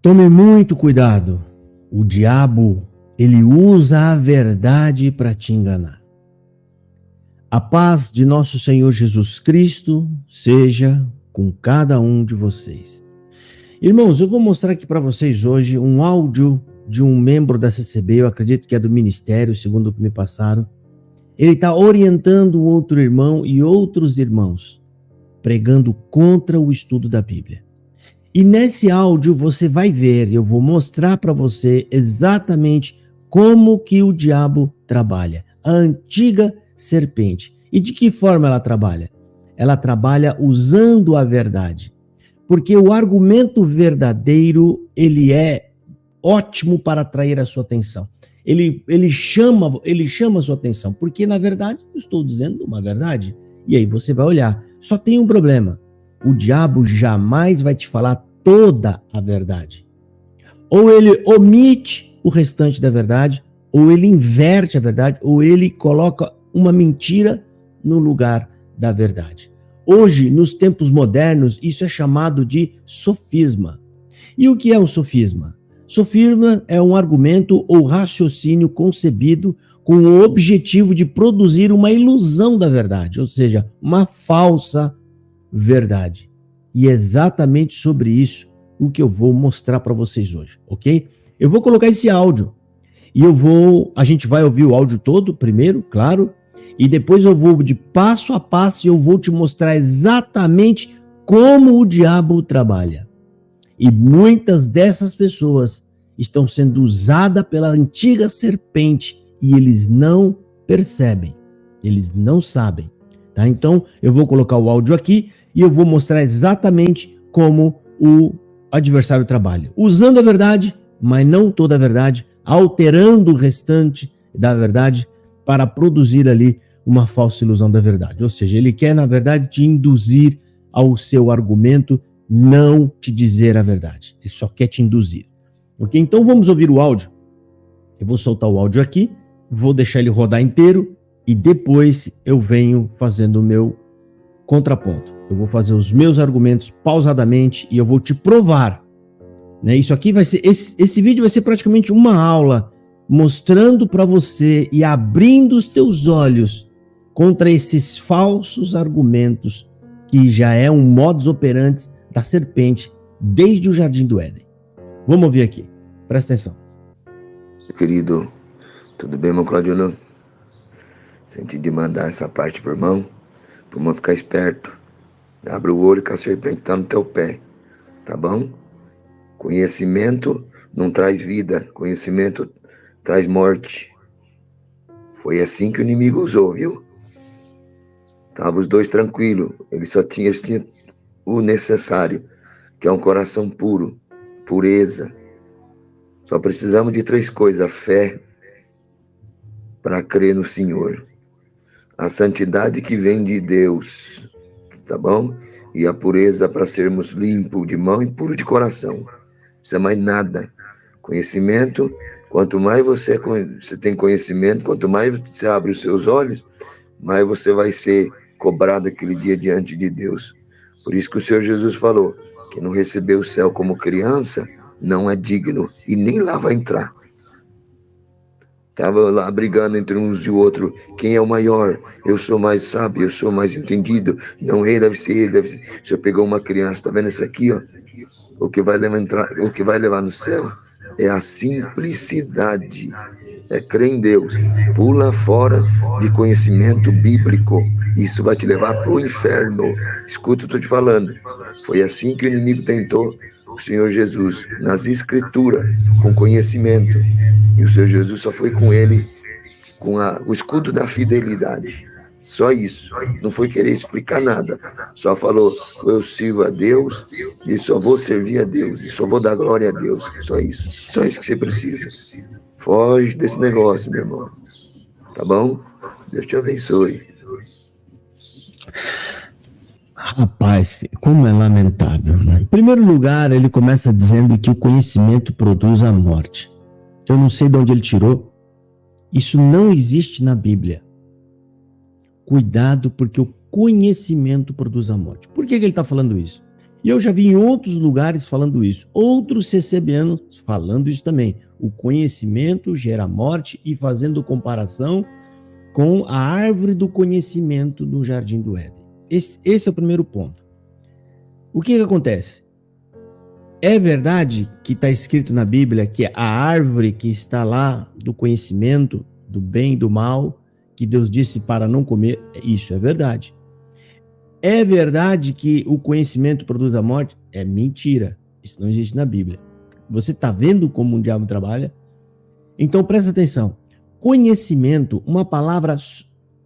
Tome muito cuidado. O diabo, ele usa a verdade para te enganar. A paz de nosso Senhor Jesus Cristo seja com cada um de vocês. Irmãos, eu vou mostrar aqui para vocês hoje um áudio de um membro da CCB, eu acredito que é do ministério, segundo o que me passaram. Ele está orientando um outro irmão e outros irmãos, pregando contra o estudo da Bíblia. E nesse áudio você vai ver, eu vou mostrar para você exatamente como que o diabo trabalha, a antiga serpente. E de que forma ela trabalha? Ela trabalha usando a verdade. Porque o argumento verdadeiro, ele é ótimo para atrair a sua atenção. Ele chama a sua atenção, porque na verdade eu estou dizendo uma verdade. E aí você vai olhar. Só tem um problema. O diabo jamais vai te falar toda a verdade. Ou ele omite o restante da verdade, ou ele inverte a verdade, ou ele coloca uma mentira no lugar da verdade. Hoje, nos tempos modernos, isso é chamado de sofisma. E o que é um sofisma? Sofisma é um argumento ou raciocínio concebido com o objetivo de produzir uma ilusão da verdade, ou seja, uma falsa verdade. E é exatamente sobre isso o que eu vou mostrar para vocês hoje, ok? Eu vou colocar esse áudio e a gente vai ouvir o áudio todo primeiro, claro, e depois eu vou de passo a passo e eu vou te mostrar exatamente como o diabo trabalha. E muitas dessas pessoas estão sendo usadas pela antiga serpente e eles não percebem, eles não sabem, tá? Então eu vou colocar o áudio aqui e eu vou mostrar exatamente como o adversário trabalha, usando a verdade, mas não toda a verdade, alterando o restante da verdade para produzir ali uma falsa ilusão da verdade. Ou seja, ele quer, na verdade, te induzir ao seu argumento, não te dizer a verdade. Ele só quer te induzir. Ok? Então vamos ouvir o áudio. Eu vou soltar o áudio aqui, vou deixar ele rodar inteiro e depois eu venho fazendo o meu contraponto. Eu vou fazer os meus argumentos pausadamente e eu vou te provar. Né? Isso aqui vai ser, esse vídeo vai ser praticamente uma aula mostrando para você e abrindo os teus olhos contra esses falsos argumentos que já é um modus operandi da serpente desde o Jardim do Éden. Vamos ouvir aqui. Presta atenção. Querido, tudo bem, meu Claudio? Senti de mandar essa parte pro irmão ficar esperto. Abre o olho que a serpente está no teu pé, tá bom? Conhecimento não traz vida, conhecimento traz morte. Foi assim que o inimigo usou, viu? Estavam os dois tranquilos, eles tinham o necessário, que é um coração puro, pureza. Só precisamos de 3 coisas: a fé para crer no Senhor, a santidade que vem de Deus, tá bom? E a pureza para sermos limpos de mão e puro de coração. Não precisa mais nada. Conhecimento, quanto mais você tem conhecimento, quanto mais você abre os seus olhos, mais você vai ser cobrado aquele dia diante de Deus. Por isso que o Senhor Jesus falou, que não recebeu o céu como criança, não é digno e nem lá vai entrar. Estava lá brigando entre uns e o outro, quem é o maior? Eu sou mais sábio, eu sou mais entendido. Não, ele deve ser ele, deve ser. O Senhor pegou uma criança, tá vendo isso aqui, ó? O que vai levar no céu é a simplicidade, é crer em Deus. Pula fora de conhecimento bíblico, isso vai te levar para o inferno. Escuta o que eu estou te falando. Foi assim que o inimigo tentou o Senhor Jesus, nas escrituras, com conhecimento. E o Senhor Jesus só foi com ele, com o escudo da fidelidade. Só isso. Não foi querer explicar nada. Só falou, eu sirvo a Deus e só vou servir a Deus. E só vou dar glória a Deus. Só isso. Só isso que você precisa. Foge desse negócio, meu irmão. Tá bom? Deus te abençoe. Rapaz, como é lamentável, né? Em primeiro lugar, ele começa dizendo que o conhecimento produz a morte. Eu não sei de onde ele tirou. Isso não existe na Bíblia. Cuidado, porque o conhecimento produz a morte. Por que ele está falando isso? E eu já vi em outros lugares falando isso, outros CCBanos falando isso também. O conhecimento gera morte, e fazendo comparação com a árvore do conhecimento do Jardim do Éden. Esse é o primeiro ponto. O que acontece? É verdade que está escrito na Bíblia que a árvore que está lá do conhecimento do bem e do mal, que Deus disse para não comer, isso é verdade. É verdade que o conhecimento produz a morte? É mentira. Isso não existe na Bíblia. Você está vendo como o diabo trabalha? Então presta atenção. Conhecimento, uma palavra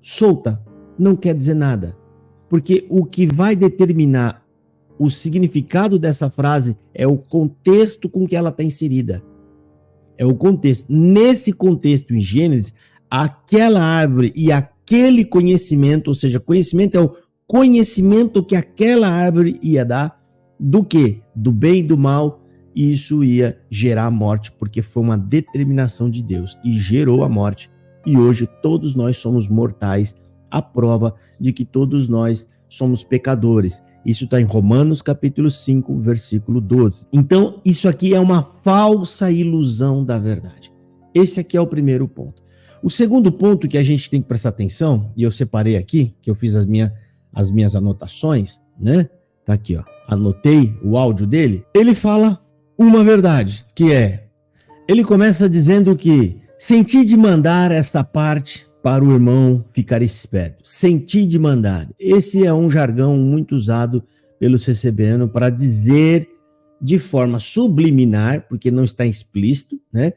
solta, não quer dizer nada. Porque o que vai determinar o significado dessa frase é o contexto com que ela está inserida. É o contexto. Nesse contexto, em Gênesis, aquela árvore e aquele conhecimento, ou seja, conhecimento é o conhecimento que aquela árvore ia dar do quê? Do bem e do mal, e isso ia gerar a morte, porque foi uma determinação de Deus e gerou a morte. E hoje todos nós somos mortais, a prova de que todos nós somos pecadores. Isso está em Romanos capítulo 5, versículo 12. Então, isso aqui é uma falsa ilusão da verdade. Esse aqui é o primeiro ponto. O segundo ponto que a gente tem que prestar atenção, e eu separei aqui, que eu fiz as minhas anotações, né? Tá aqui, ó. Anotei o áudio dele. Ele fala uma verdade, que é... Ele começa dizendo que senti de mandar essa parte para o irmão ficar esperto. Senti de mandar. Esse é um jargão muito usado pelo CCBano para dizer de forma subliminar, porque não está explícito, né?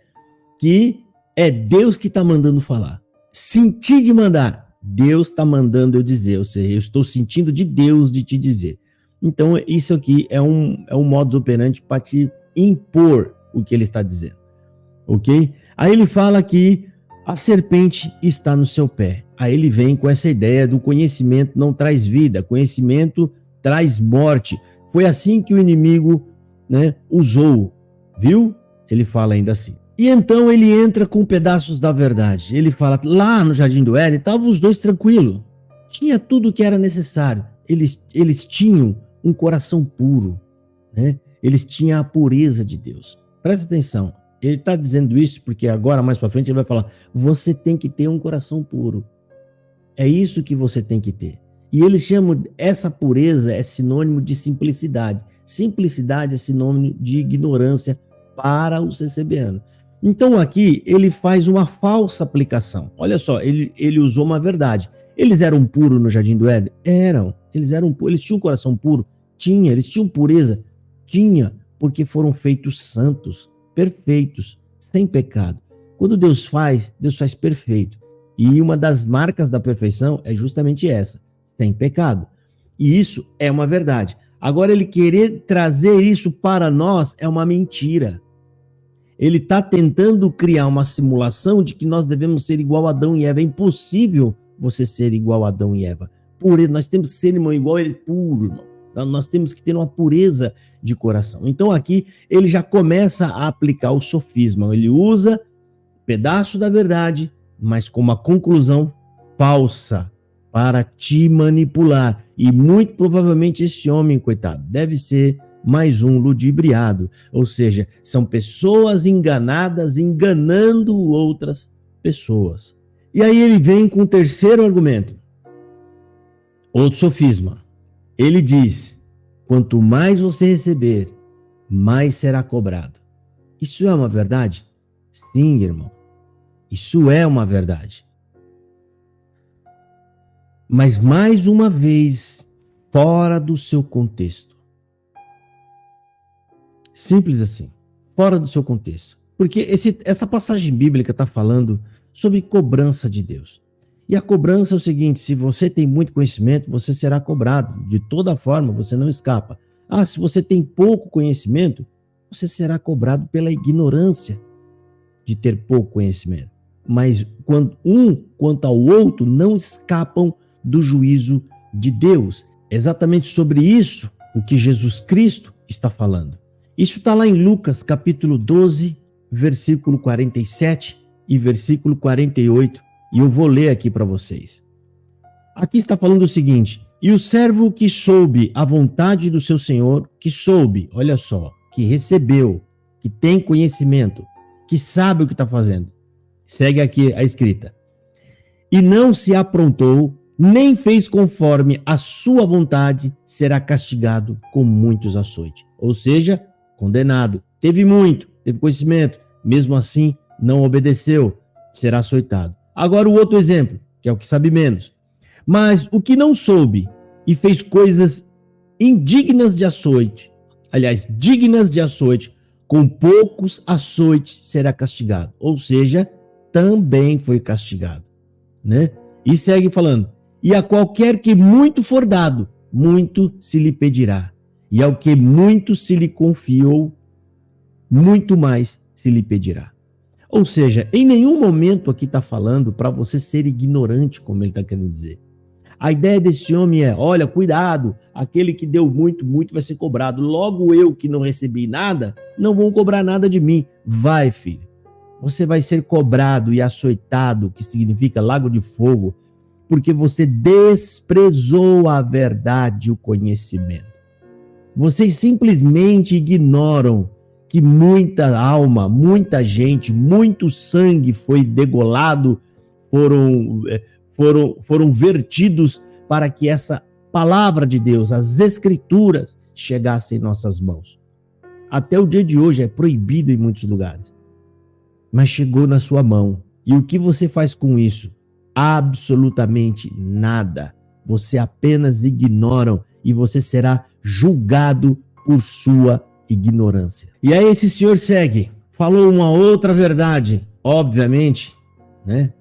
Que é Deus que está mandando falar. Senti de mandar. Deus está mandando eu dizer, ou seja, eu estou sentindo de Deus de te dizer. Então, isso aqui é um modus operandi para te impor o que ele está dizendo, ok? Aí ele fala que a serpente está no seu pé. Aí ele vem com essa ideia do conhecimento não traz vida, conhecimento traz morte. Foi assim que o inimigo, né, usou, viu? Ele fala ainda assim. E então ele entra com pedaços da verdade. Ele fala, lá no Jardim do Éden, estavam os dois tranquilos. Tinha tudo o que era necessário. Eles tinham um coração puro, né? Eles tinham a pureza de Deus. Presta atenção. Ele está dizendo isso porque agora, mais para frente, ele vai falar, você tem que ter um coração puro. É isso que você tem que ter. E eles chamam essa pureza, é sinônimo de simplicidade. Simplicidade é sinônimo de ignorância para o CCBano. Então aqui ele faz uma falsa aplicação. Olha só, ele usou uma verdade. Eles eram puros no Jardim do Éden? Eram. Eles tinham um coração puro? Tinha. Eles tinham pureza? Tinha. Porque foram feitos santos, perfeitos, sem pecado. Quando Deus faz perfeito. E uma das marcas da perfeição é justamente essa, sem pecado. E isso é uma verdade. Agora, ele querer trazer isso para nós é uma mentira. Ele está tentando criar uma simulação de que nós devemos ser igual a Adão e Eva. É impossível você ser igual a Adão e Eva. Nós temos que ser, irmão, igual a ele, puro, irmão. Nós temos que ter uma pureza de coração. Então aqui ele já começa a aplicar o sofisma. Ele usa pedaço da verdade, mas com uma conclusão falsa para te manipular. E muito provavelmente esse homem, coitado, deve ser mais um ludibriado. Ou seja, são pessoas enganadas, enganando outras pessoas. E aí ele vem com o terceiro argumento. Outro sofisma. Ele diz, quanto mais você receber, mais será cobrado. Isso é uma verdade? Sim, irmão. Isso é uma verdade. Mas mais uma vez, fora do seu contexto. Simples assim. Fora do seu contexto. Porque essa passagem bíblica está falando sobre cobrança de Deus. E a cobrança é o seguinte, se você tem muito conhecimento, você será cobrado. De toda forma, você não escapa. Se você tem pouco conhecimento, você será cobrado pela ignorância de ter pouco conhecimento. Mas quanto ao outro, não escapam do juízo de Deus. É exatamente sobre isso o que Jesus Cristo está falando. Isso está lá em Lucas, capítulo 12, versículo 47 e versículo 48. E eu vou ler aqui para vocês. Aqui está falando o seguinte, E o servo que soube a vontade do seu senhor, que soube, olha só, que recebeu, que tem conhecimento, que sabe o que está fazendo. Segue aqui a escrita. E não se aprontou, nem fez conforme a sua vontade, será castigado com muitos açoites. Ou seja, condenado. Teve muito, teve conhecimento, mesmo assim não obedeceu, será açoitado. Agora o outro exemplo, que é o que sabe menos. Mas o que não soube e fez coisas indignas de açoite, aliás, dignas de açoite, com poucos açoites será castigado. Ou seja, também foi castigado, né? E segue falando, e a qualquer que muito for dado, muito se lhe pedirá. E ao que muito se lhe confiou, muito mais se lhe pedirá. Ou seja, em nenhum momento aqui está falando para você ser ignorante, como ele está querendo dizer. A ideia desse homem é, olha, cuidado, aquele que deu muito, muito vai ser cobrado. Logo eu que não recebi nada, não vão cobrar nada de mim. Vai, filho. Você vai ser cobrado e açoitado, que significa lago de fogo, porque você desprezou a verdade e o conhecimento. Vocês simplesmente ignoram que muita alma, muita gente, muito sangue foi degolado, foram vertidos para que essa palavra de Deus, as escrituras, chegassem em nossas mãos. Até o dia de hoje é proibido em muitos lugares, mas chegou na sua mão. E o que você faz com isso? Absolutamente nada. Você apenas ignora e você será julgado por sua ignorância. E aí esse senhor segue, falou uma outra verdade, obviamente, né?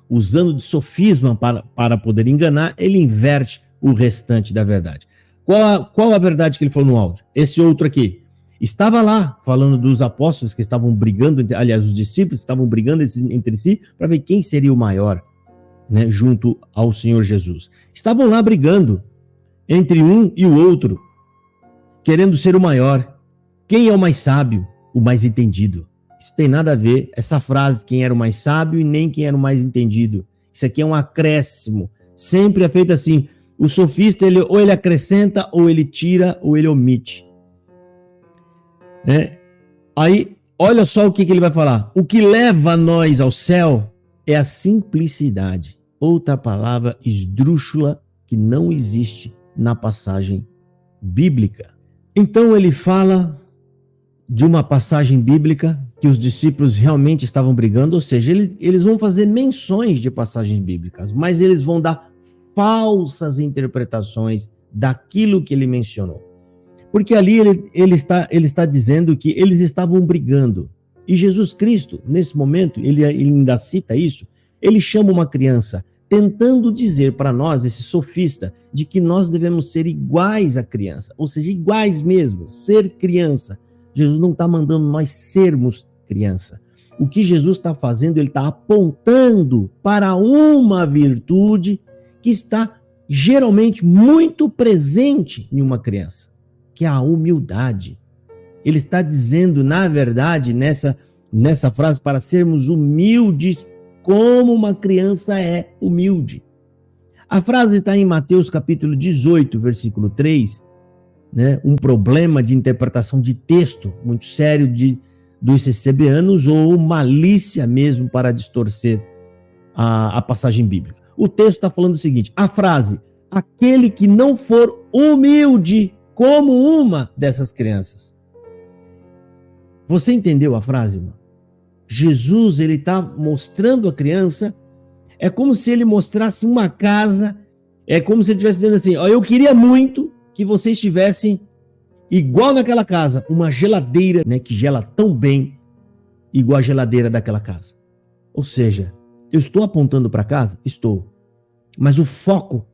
Usando de sofisma para poder enganar, ele inverte o restante da verdade. Qual a verdade que ele falou no áudio? Esse outro aqui. Estava lá falando dos apóstolos que estavam brigando, aliás, os discípulos estavam brigando entre si para ver quem seria o maior, né, junto ao Senhor Jesus. Estavam lá brigando entre um e o outro, querendo ser o maior. Quem é o mais sábio? O mais entendido. Isso tem nada a ver, essa frase, quem era o mais sábio e nem quem era o mais entendido. Isso aqui é um acréscimo. Sempre é feito assim. O sofista, ou ele acrescenta, ou ele tira, ou ele omite. Aí, olha só o que ele vai falar. O que leva nós ao céu é a simplicidade. Outra palavra esdrúxula que não existe na passagem bíblica. Então ele fala de uma passagem bíblica que os discípulos realmente estavam brigando, ou seja, eles vão fazer menções de passagens bíblicas, mas eles vão dar falsas interpretações daquilo que ele mencionou. Porque ali ele está dizendo que eles estavam brigando. E Jesus Cristo, nesse momento, ele ainda cita isso, ele chama uma criança, tentando dizer para nós, esse sofista, de que nós devemos ser iguais à criança, ou seja, iguais mesmo, ser criança. Jesus não está mandando nós sermos criança. O que Jesus está fazendo, ele está apontando para uma virtude que está geralmente muito presente em uma criança, que é a humildade. Ele está dizendo, na verdade, nessa frase, para sermos humildes como uma criança é humilde. A frase está em Mateus capítulo 18, versículo 3, né? Um problema de interpretação de texto muito sério dos CCBanos ou malícia mesmo para distorcer a passagem bíblica. O texto está falando o seguinte, a frase, aquele que não for humilde como uma dessas crianças. Você entendeu a frase, irmão? Jesus, ele está mostrando a criança, é como se ele mostrasse uma casa, é como se ele estivesse dizendo assim, ó, eu queria muito que vocês tivessem, igual naquela casa, uma geladeira, né, que gela tão bem, igual a geladeira daquela casa. Ou seja, eu estou apontando para casa? Estou. Mas o foco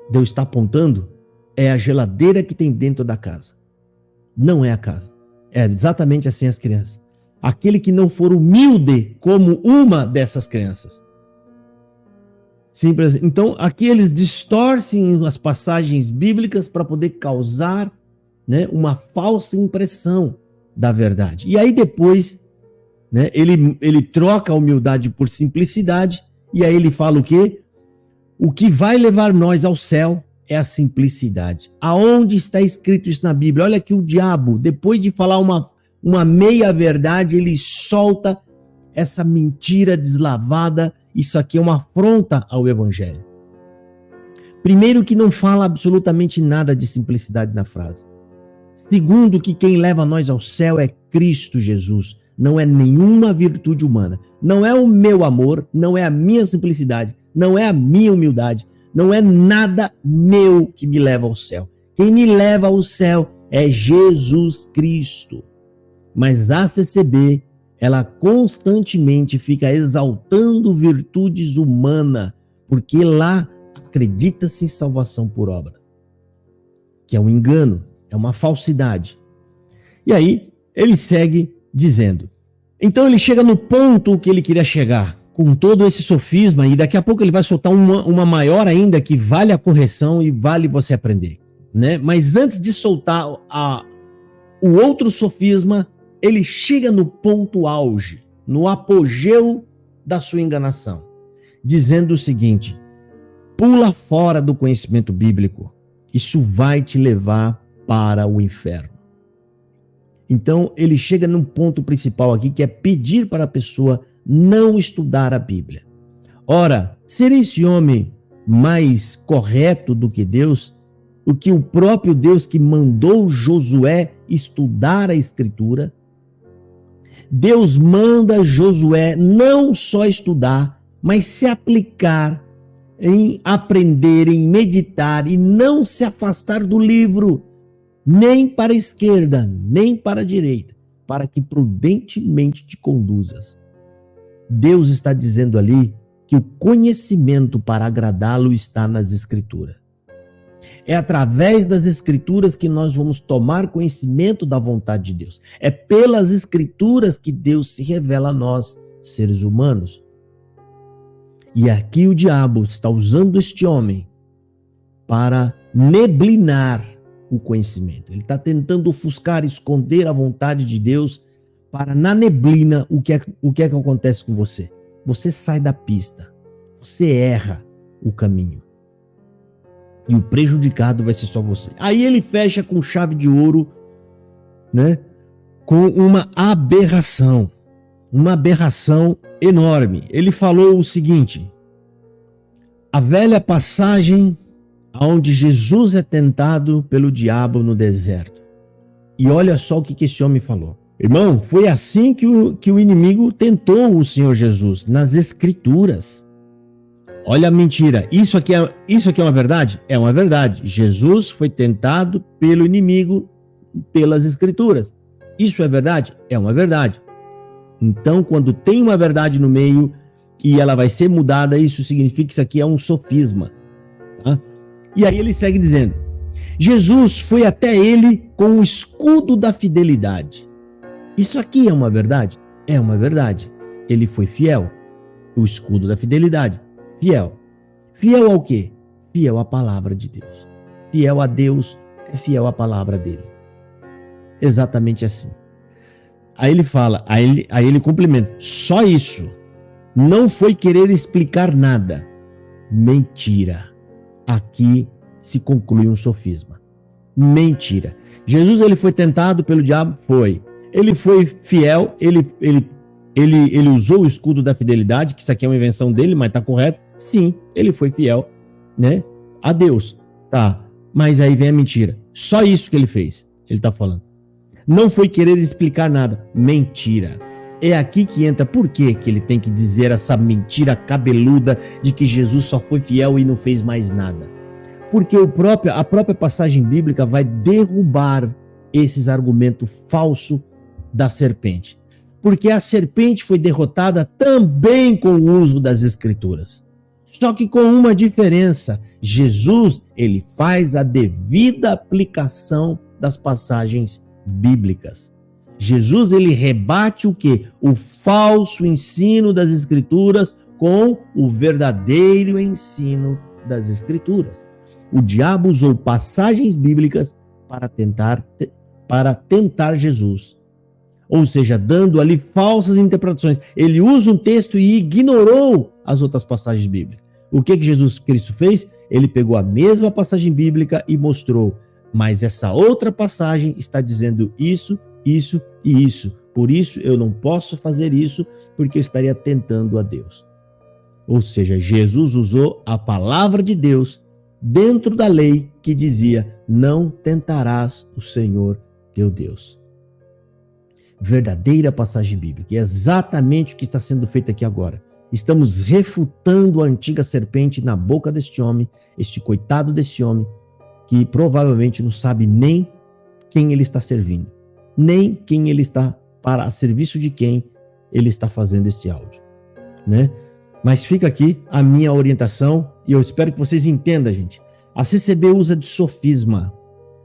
de eu estar apontando é a geladeira que tem dentro da casa. Não é a casa. É exatamente assim as crianças. Aquele que não for humilde como uma dessas crianças. Simples. Então, aqui eles distorcem as passagens bíblicas para poder causar, né, uma falsa impressão da verdade. E aí depois, né, ele troca a humildade por simplicidade, e aí ele fala o quê? O que vai levar nós ao céu é a simplicidade. Aonde está escrito isso na Bíblia? Olha que o diabo, depois de falar uma meia-verdade, ele solta essa mentira deslavada. Isso aqui é uma afronta ao Evangelho. Primeiro, que não fala absolutamente nada de simplicidade na frase. Segundo, que quem leva nós ao céu é Cristo Jesus. Não é nenhuma virtude humana. Não é o meu amor, não é a minha simplicidade, não é a minha humildade, não é nada meu que me leva ao céu. Quem me leva ao céu é Jesus Cristo. Mas a CCB, ela constantemente fica exaltando virtudes humanas, porque lá acredita-se em salvação por obras, que é um engano, é uma falsidade. E aí ele segue dizendo. Então ele chega no ponto que ele queria chegar, com todo esse sofisma, e daqui a pouco ele vai soltar uma maior ainda, que vale a correção e vale você aprender, né? Mas antes de soltar o outro sofisma, ele chega no ponto auge, no apogeu da sua enganação, dizendo o seguinte: pula fora do conhecimento bíblico, isso vai te levar para o inferno. Então ele chega num ponto principal aqui, que é pedir para a pessoa não estudar a Bíblia. Ora, seria esse homem mais correto do que Deus? O que o próprio Deus que mandou Josué estudar a Escritura? Deus manda Josué não só estudar, mas se aplicar em aprender, em meditar e não se afastar do livro, nem para a esquerda, nem para a direita, para que prudentemente te conduzas. Deus está dizendo ali que o conhecimento para agradá-lo está nas Escrituras. É através das Escrituras que nós vamos tomar conhecimento da vontade de Deus. É pelas Escrituras que Deus se revela a nós, seres humanos. E aqui o diabo está usando este homem para neblinar o conhecimento. Ele está tentando ofuscar, esconder a vontade de Deus, para na neblina o que é que acontece com você? Você sai da pista, você erra o caminho. E o prejudicado vai ser só você. Aí ele fecha com chave de ouro, né? Com uma aberração enorme. Ele falou o seguinte: a velha passagem onde Jesus é tentado pelo diabo no deserto. E olha só o que esse homem falou. Irmão, foi assim que o inimigo tentou o Senhor Jesus, nas Escrituras. Olha a mentira. Isso aqui é uma verdade? É uma verdade. Jesus foi tentado pelo inimigo pelas Escrituras. Isso é verdade? É uma verdade. Então, quando tem uma verdade no meio e ela vai ser mudada, isso significa que isso aqui é um sofisma. Tá? E aí ele segue dizendo: Jesus foi até ele com o escudo da fidelidade. Isso aqui é uma verdade? É uma verdade. Ele foi fiel. O escudo da fidelidade. Fiel. Fiel ao quê? Fiel à palavra de Deus. Fiel a Deus é fiel à palavra dele. Exatamente assim. Aí ele fala, aí ele complementa. Só isso. Não foi querer explicar nada. Mentira. Aqui se conclui um sofisma. Mentira. Jesus, ele foi tentado pelo diabo? Foi. Ele foi fiel, ele usou o escudo da fidelidade, que isso aqui é uma invenção dele, mas está correto. Sim, ele foi fiel, né, a Deus. Tá, mas aí vem a mentira. Só isso que ele fez, ele está falando. Não foi querer explicar nada. Mentira. É aqui que entra por que ele tem que dizer essa mentira cabeluda de que Jesus só foi fiel e não fez mais nada. Porque a própria passagem bíblica vai derrubar esses argumentos falsos da serpente. Porque a serpente foi derrotada também com o uso das Escrituras. Só que com uma diferença. Jesus, ele faz a devida aplicação das passagens bíblicas. Jesus, ele rebate o quê? O falso ensino das Escrituras com o verdadeiro ensino das Escrituras. O diabo usou passagens bíblicas para tentar Jesus. Ou seja, dando ali falsas interpretações. Ele usa um texto e ignorou as outras passagens bíblicas. O que Jesus Cristo fez? Ele pegou a mesma passagem bíblica e mostrou, mas essa outra passagem está dizendo isso, isso e isso. Por isso eu não posso fazer isso, porque eu estaria tentando a Deus. Ou seja, Jesus usou a palavra de Deus dentro da lei que dizia: não tentarás o Senhor teu Deus. Verdadeira passagem bíblica. E é exatamente o que está sendo feito aqui agora. Estamos refutando a antiga serpente na boca deste homem, este coitado desse homem, que provavelmente não sabe nem quem ele está servindo, nem quem ele está, para a serviço de quem ele está fazendo esse áudio, né? Mas fica aqui a minha orientação e eu espero que vocês entendam, gente. A CCB usa de sofisma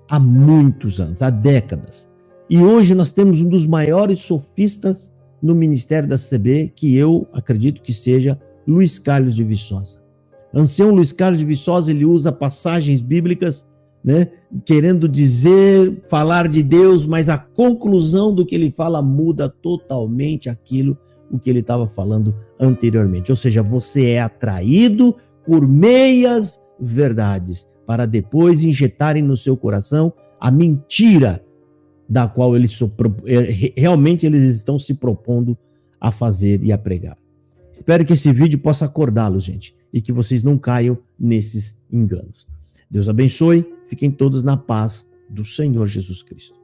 há muitos anos, há décadas. E hoje nós temos um dos maiores sofistas no ministério da CCB, que eu acredito que seja Luiz Carlos de Viçosa. Ancião Luiz Carlos de Viçosa, ele usa passagens bíblicas, né, querendo dizer, falar de Deus, mas a conclusão do que ele fala muda totalmente aquilo o que ele estava falando anteriormente. Ou seja, você é atraído por meias verdades para depois injetarem no seu coração a mentira da qual realmente eles estão se propondo a fazer e a pregar. Espero que esse vídeo possa acordá-los, gente, e que vocês não caiam nesses enganos. Deus abençoe, fiquem todos na paz do Senhor Jesus Cristo.